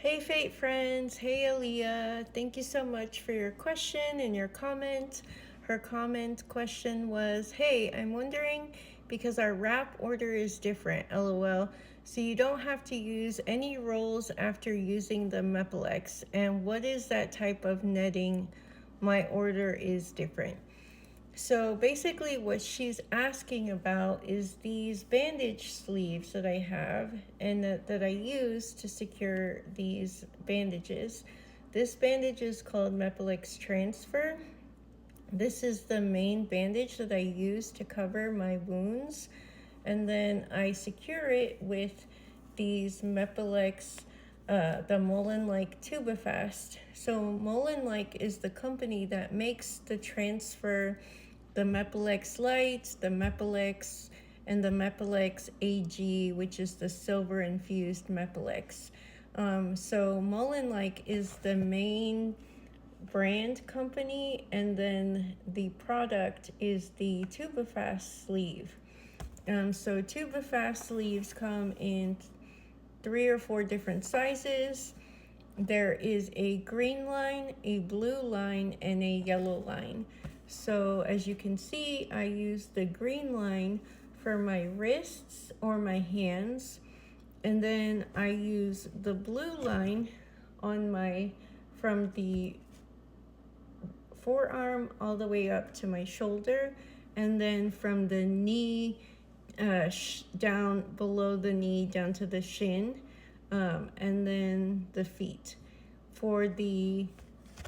Hey Fate friends, hey Aaliyah. Thank you so much for your question and your comment. Her question was, hey, I'm wondering because our wrap order is different, lol. So you don't have to use any rolls after using the Mepilex. And what is that type of netting? My order is different. So basically, what she's asking about is these bandage sleeves that I have and that I use to secure these bandages. This bandage is called Mepilex Transfer. This is the main bandage that I use to cover my wounds. And then I secure it with these Mepilex, the Mölnlycke Tubifast. So Mölnlycke is the company that makes the Transfer, the Mepilex Light, the Mepilex, and the Mepilex AG, which is the silver infused Mepilex. So Mölnlycke is the main brand company, and then the product is the Tubifast sleeve. So Tubifast sleeves come in 3 or 4 different sizes. There is a green line, a blue line, and a yellow line. So as you can see, I use the green line for my wrists or my hands, and then I use the blue line on from the forearm all the way up to my shoulder, and then from the knee down below the knee down to the shin, and then the feet.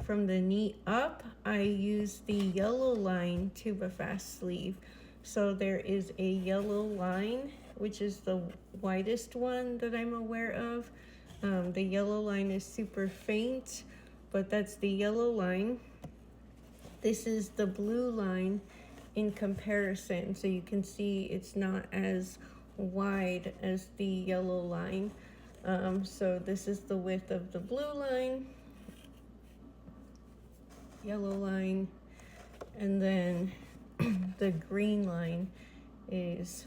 From the knee up, I use the yellow line Tubifast sleeve. So there is a yellow line, which is the widest one that I'm aware of. The yellow line is super faint, but that's the yellow line. This is the blue line in comparison, so you can see it's not as wide as the yellow line. So this is the width of the blue line, yellow line, and then the green line is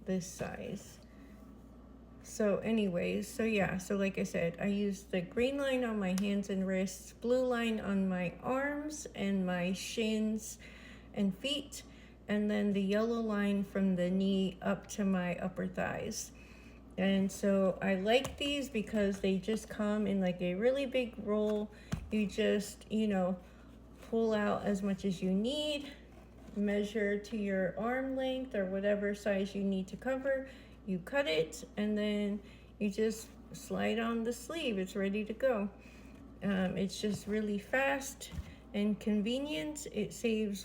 this size. So anyways, so like I said, I use the green line on my hands and wrists, blue line on my arms and my shins and feet, and then the yellow line from the knee up to my upper thighs. And so I like these because they just come in like a really big roll. You just, pull out as much as you need, measure to your arm length or whatever size you need to cover. You cut it, and then you just slide on the sleeve. It's ready to go. It's just really fast and convenient. It saves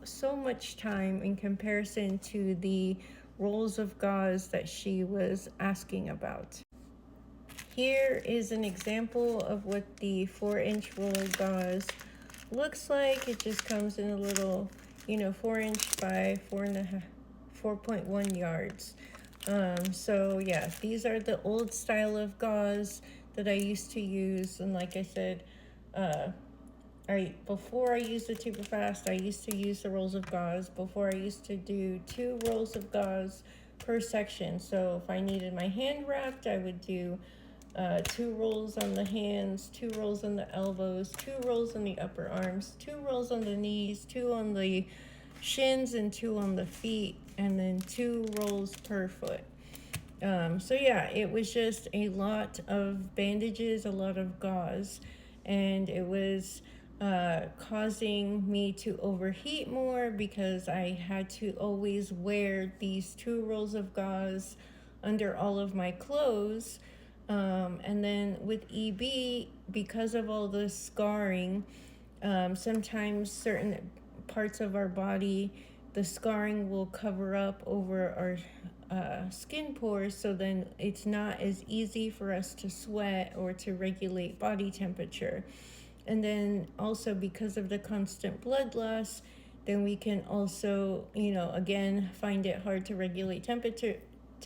so much time in comparison to the rolls of gauze that she was asking about. Here is an example of what the 4-inch roll of gauze looks like. It just comes in a little, 4-inch by 4.1 yards. So yeah, these are the old style of gauze that I used to use. And like I said, before I used the Tubifast, I used to use the rolls of gauze. Before I used to do 2 rolls of gauze per section. So if I needed my hand wrapped, I would do 2 rolls on the hands, 2 rolls on the elbows, 2 rolls on the upper arms, 2 rolls on the knees, 2 on the shins, and 2 on the feet, and then 2 rolls per foot. So yeah, it was just a lot of bandages, a lot of gauze, and it was causing me to overheat more because I had to always wear these 2 rolls of gauze under all of my clothes. And then with EB, because of all the scarring, sometimes certain parts of our body, the scarring will cover up over our skin pores, so then it's not as easy for us to sweat or to regulate body temperature. And then also because of the constant blood loss, then we can also, again, find it hard to regulate temperature.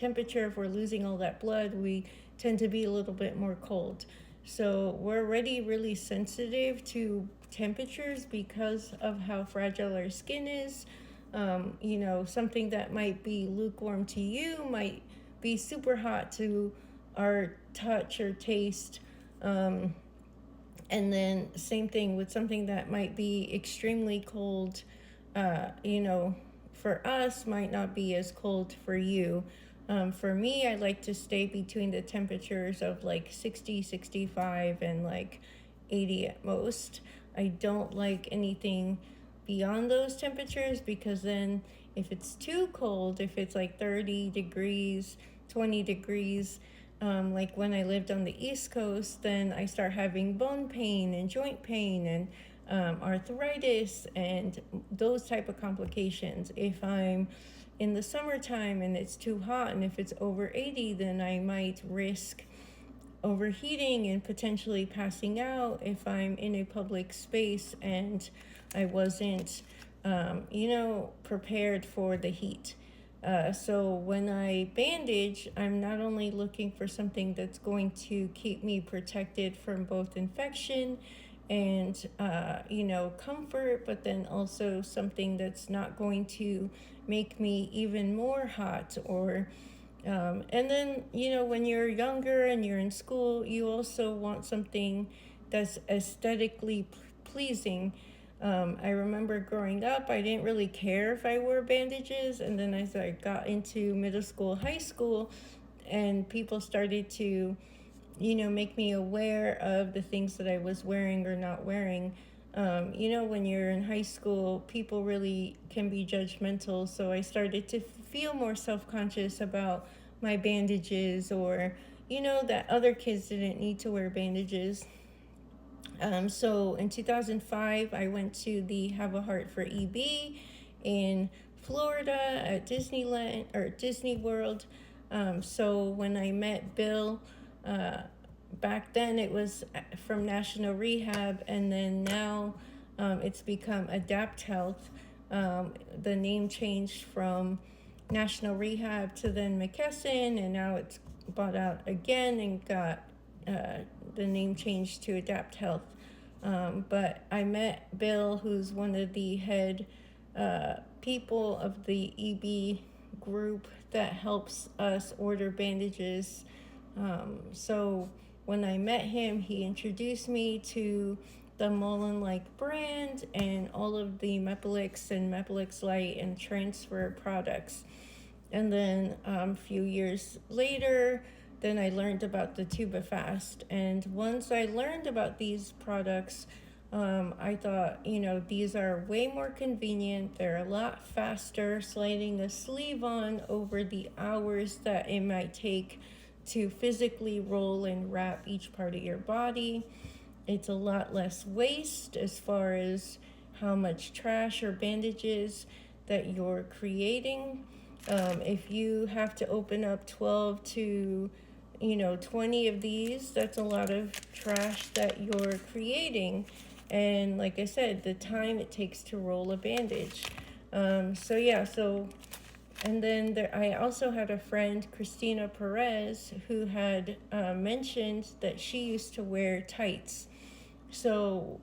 If we're losing all that blood, we tend to be a little bit more cold. So we're already really sensitive to temperatures because of how fragile our skin is. Something that might be lukewarm to you might be super hot to our touch or taste And then same thing with something that might be extremely cold, you know, for us might not be as cold for you. For me, I like to stay between the temperatures of like 60, 65, and like 80 at most. I don't like anything beyond those temperatures, because then if it's too cold, if it's like 30 degrees, 20 degrees, like when I lived on the East Coast, then I start having bone pain and joint pain and arthritis and those type of complications. If I'm in the summertime and it's too hot, and if it's over 80, then I might risk overheating and potentially passing out if I'm in a public space and I wasn't, prepared for the heat. So when I bandage, I'm not only looking for something that's going to keep me protected from both infection and, comfort, but then also something that's not going to make me even more hot or and then, when you're younger and you're in school, you also want something that's aesthetically pleasing. I remember growing up, I didn't really care if I wore bandages. And then as I got into middle school, high school, and people started to, make me aware of the things that I was wearing or not wearing. When you're in high school, people really can be judgmental. So I started to feel more self conscious about my bandages, or, that other kids didn't need to wear bandages. So in 2005, I went to the Have a Heart for EB in Florida at Disneyland or Disney World. So when I met Bill, back then it was from National Rehab, and then now it's become Adapt Health. The name changed from National Rehab to then McKesson, and now it's bought out again and got the name changed to Adapt Health. But I met Bill, who's one of the head people of the EB group that helps us order bandages. So when I met him, he introduced me to the Mölnlycke brand and all of the Mepilix and Mepilix Light and transfer products. And then a few years later, then I learned about the Tubifast. And once I learned about these products, I thought, these are way more convenient. They're a lot faster, sliding a sleeve on over the hours that it might take to physically roll and wrap each part of your body. It's a lot less waste as far as how much trash or bandages that you're creating. If you have to open up 12 to 20 of these, that's a lot of trash that you're creating. And like I said, the time it takes to roll a bandage. And then I also had a friend, Christina Perez, who had mentioned that she used to wear tights. So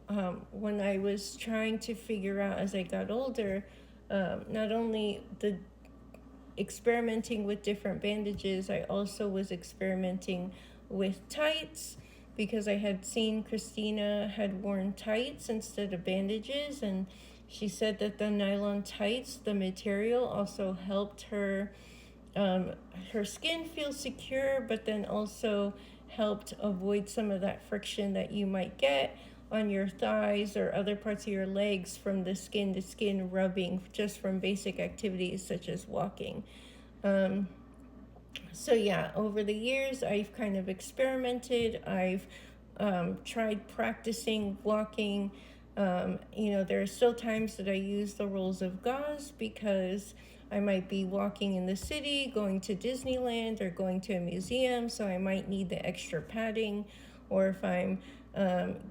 when I was trying to figure out as I got older, not only the experimenting with different bandages, I also was experimenting with tights, because I had seen Christina had worn tights instead of bandages, and she said that the nylon tights, the material, also helped her skin feel secure, but then also helped avoid some of that friction that you might get on your thighs or other parts of your legs from the skin to skin rubbing just from basic activities such as walking. Over the years, I've kind of experimented. I've tried practicing walking. There are still times that I use the rolls of gauze, because I might be walking in the city, going to Disneyland or going to a museum, so I might need the extra padding. Or if I'm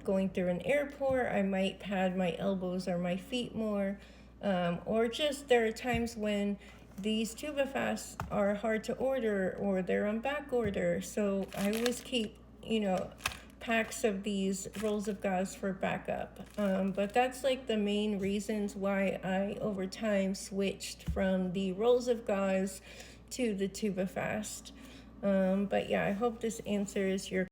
going through an airport, I might pad my elbows or my feet more. Or just there are times when these Tubifasts are hard to order or they're on back order. So I always keep, packs of these rolls of gauze for backup. But that's like the main reasons why I over time switched from the rolls of gauze to the Tubifast. I hope this answers your